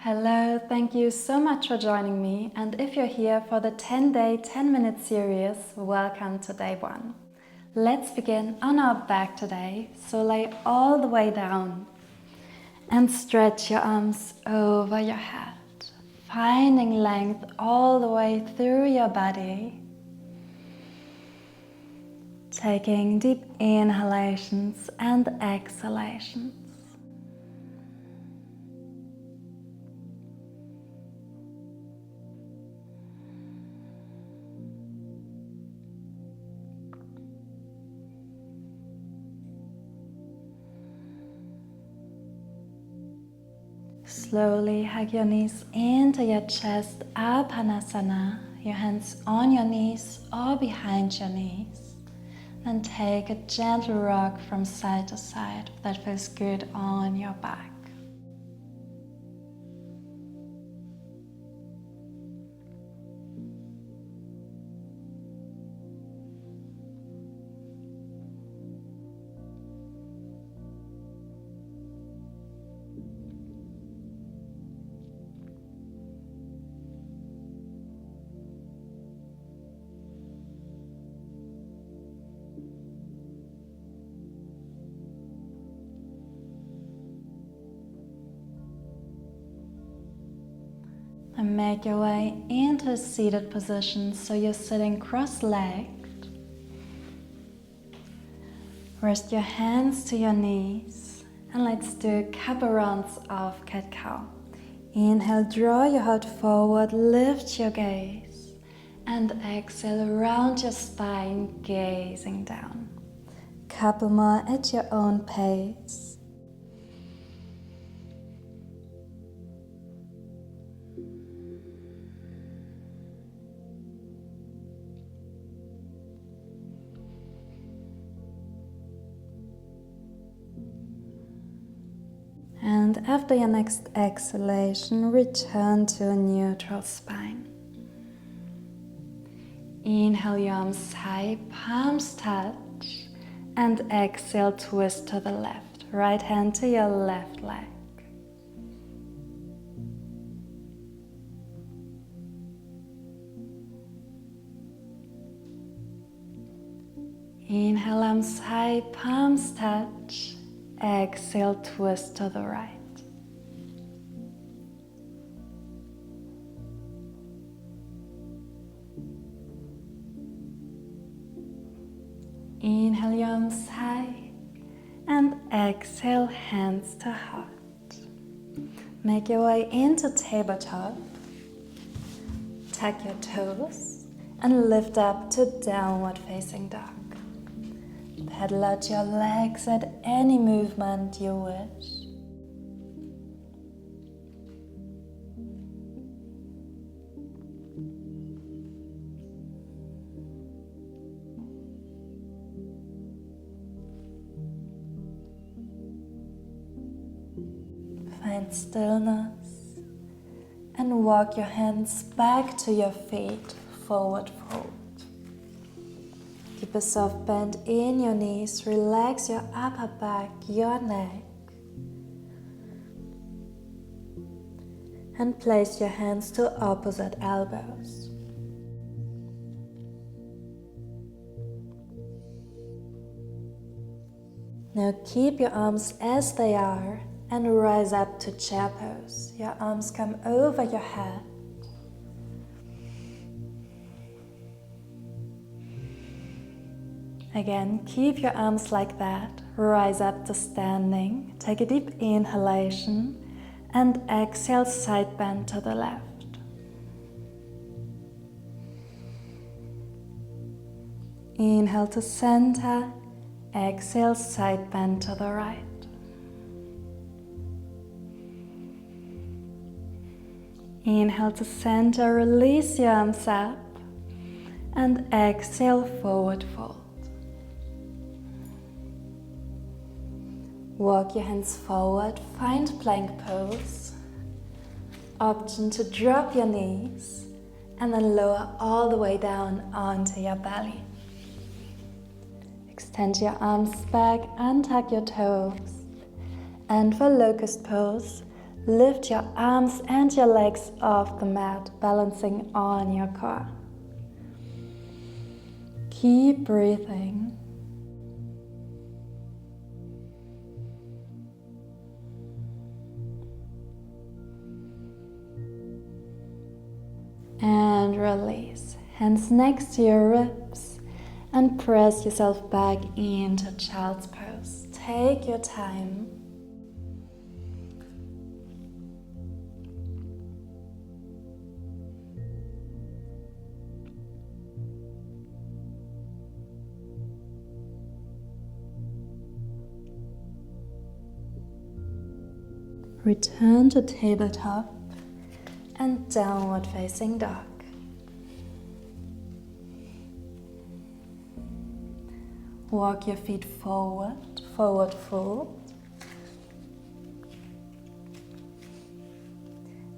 Hello, thank you so much for joining me, and if you're here for the 10-day, 10-minute series, welcome to day 1. Let's begin on our back today, so lay all the way down and stretch your arms over your head, finding length all the way through your body. Taking deep inhalations and exhalations. Slowly hug your knees into your chest, up malasana, your hands on your knees or behind your knees. Then take a gentle rock from side to side that feels good on your back. And make your way into a seated position so you're sitting cross-legged. Rest your hands to your knees and let's do a couple rounds of cat-cow. Inhale, draw your heart forward, lift your gaze and exhale, round your spine, gazing down. Couple more at your own pace. And after your next exhalation, return to a neutral spine. Inhale your arms high, palms touch, and exhale, twist to the left. Right hand to your left leg. Inhale, arms high, palms touch. Exhale, twist to the right. Inhale your arms high and exhale, hands to heart. Make your way into tabletop. Tuck your toes and lift up to downward facing dog. Pedal out your legs at any movement you wish. Find stillness and walk your hands back to your feet, forward fold. Keep a soft bend in your knees, relax your upper back, your neck. And place your hands to opposite elbows. Now keep your arms as they are and rise up to chair pose. Your arms come over your head. Again, keep your arms like that. Rise up to standing. Take a deep inhalation and exhale, side bend to the left. Inhale to center. Exhale, side bend to the right. Inhale to center, release your arms up and exhale, forward fold. Walk your hands forward, find plank pose. Option to drop your knees and then lower all the way down onto your belly. Extend your arms back, untuck your toes. And for locust pose, Lift your arms and your legs off the mat, balancing on your core. Keep breathing. And release. Hands next to your ribs and press yourself back into child's pose. Take your time. Return to tabletop and downward facing dog. Walk your feet forward, forward fold.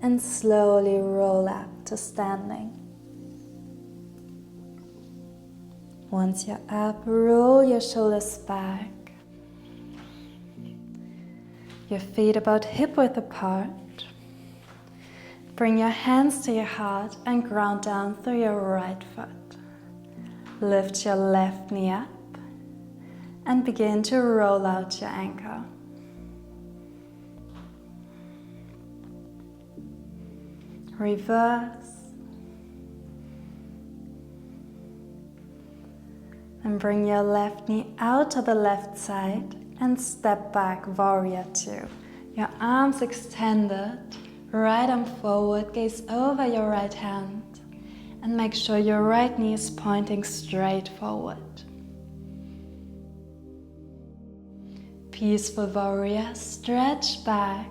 And slowly roll up to standing. Once you're up, roll your shoulders back. Your feet about hip width apart. Bring your hands to your heart and ground down through your right foot. Lift your left knee up and begin to roll out your ankle. Reverse. And bring your left knee out to the left side and step back, warrior two. Your arms extended, right arm forward, gaze over your right hand, and make sure your right knee is pointing straight forward. Peaceful warrior, stretch back.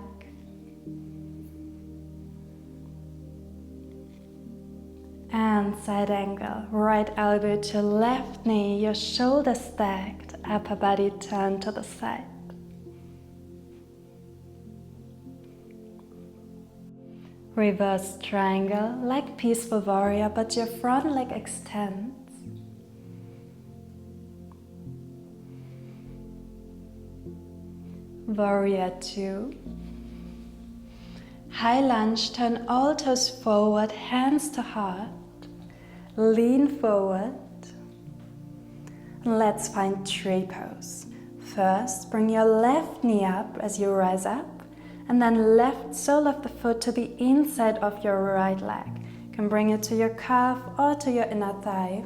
And side angle, right elbow to left knee, your shoulders stacked, upper body turned to the side. Reverse triangle, like peaceful warrior, but your front leg extends. Warrior two. High lunge, turn all toes forward, hands to heart. Lean forward. Let's find tree pose. First, bring your left knee up as you rise up, and then left sole of the foot to the inside of your right leg. You can bring it to your calf or to your inner thigh.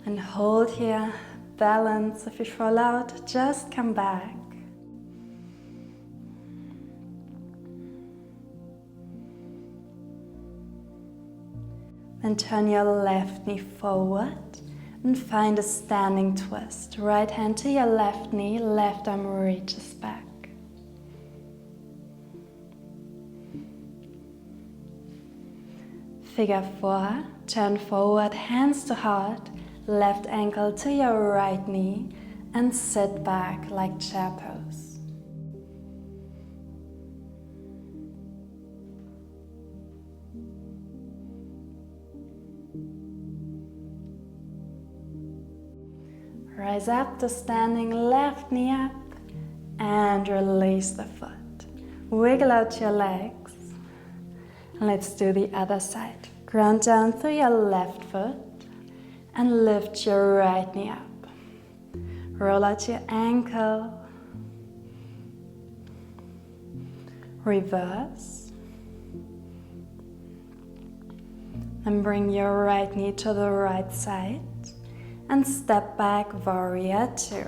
And hold here, balance. If you fall out, just come back. And turn your left knee forward and find a standing twist. Right hand to your left knee, left arm reaches back. Figure four, turn forward, hands to heart, left ankle to your right knee, and sit back like chair pose. Rise up to standing, left knee up, and release the foot. Wiggle out your legs. Let's do the other side. Ground down through your left foot and lift your right knee up. Roll out your ankle. Reverse. And bring your right knee to the right side. And step back, warrior two.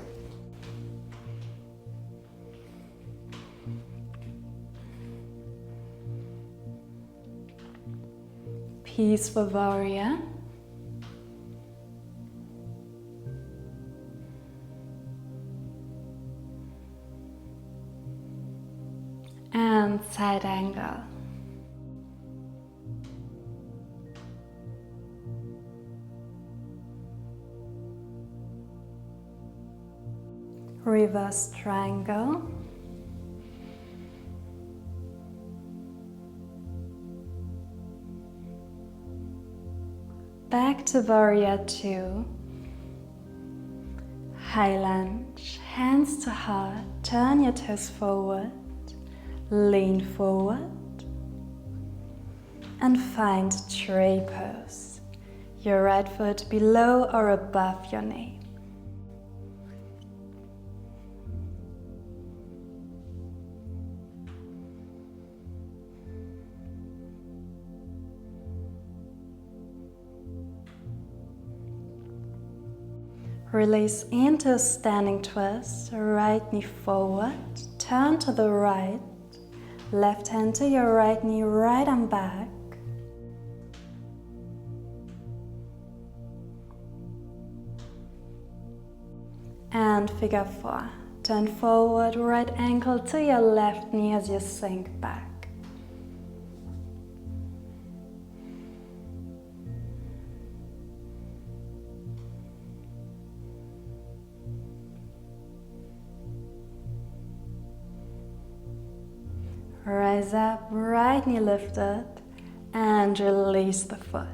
Peaceful warrior. And side angle. Reverse triangle. Back to warrior two. High lunge, hands to heart, turn your toes forward. Lean forward and find tree pose. Your right foot below or above your knee. Release into standing twist, right knee forward, turn to the right, left hand to your right knee, right arm back. And figure 4. Turn forward, right ankle to your left knee as you sink back. Rise up, right knee lifted, and release the foot.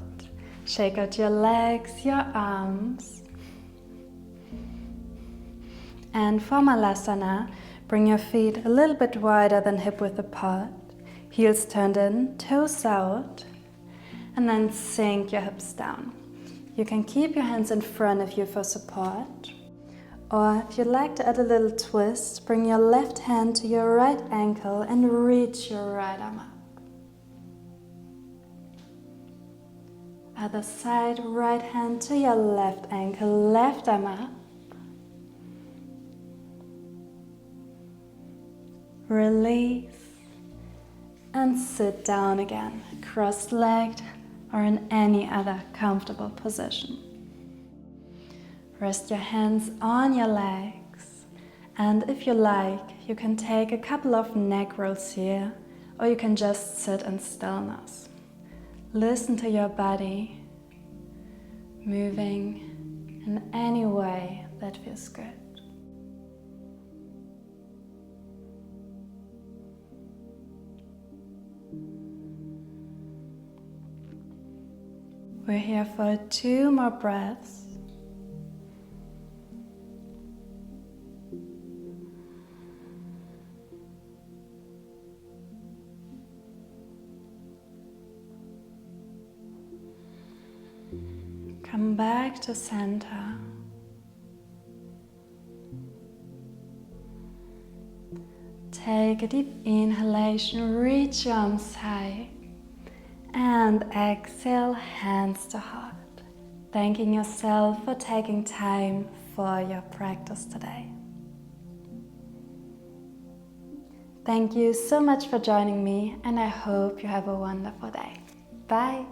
Shake out your legs, your arms. And for malasana, bring your feet a little bit wider than hip width apart. Heels turned in, toes out, and then sink your hips down. You can keep your hands in front of you for support. Or if you'd like to add a little twist, bring your left hand to your right ankle and reach your right arm up. Other side, right hand to your left ankle, left arm up. Release and sit down again, cross-legged or in any other comfortable position. Rest your hands on your legs, and if you like, you can take a couple of neck rolls here, or you can just sit in stillness. Listen to your body moving in any way that feels good. We're here for 2 more breaths. Come back to center. Take a deep inhalation, reach your arms high. And exhale, hands to heart. Thanking yourself for taking time for your practice today. Thank you so much for joining me, and I hope you have a wonderful day. Bye.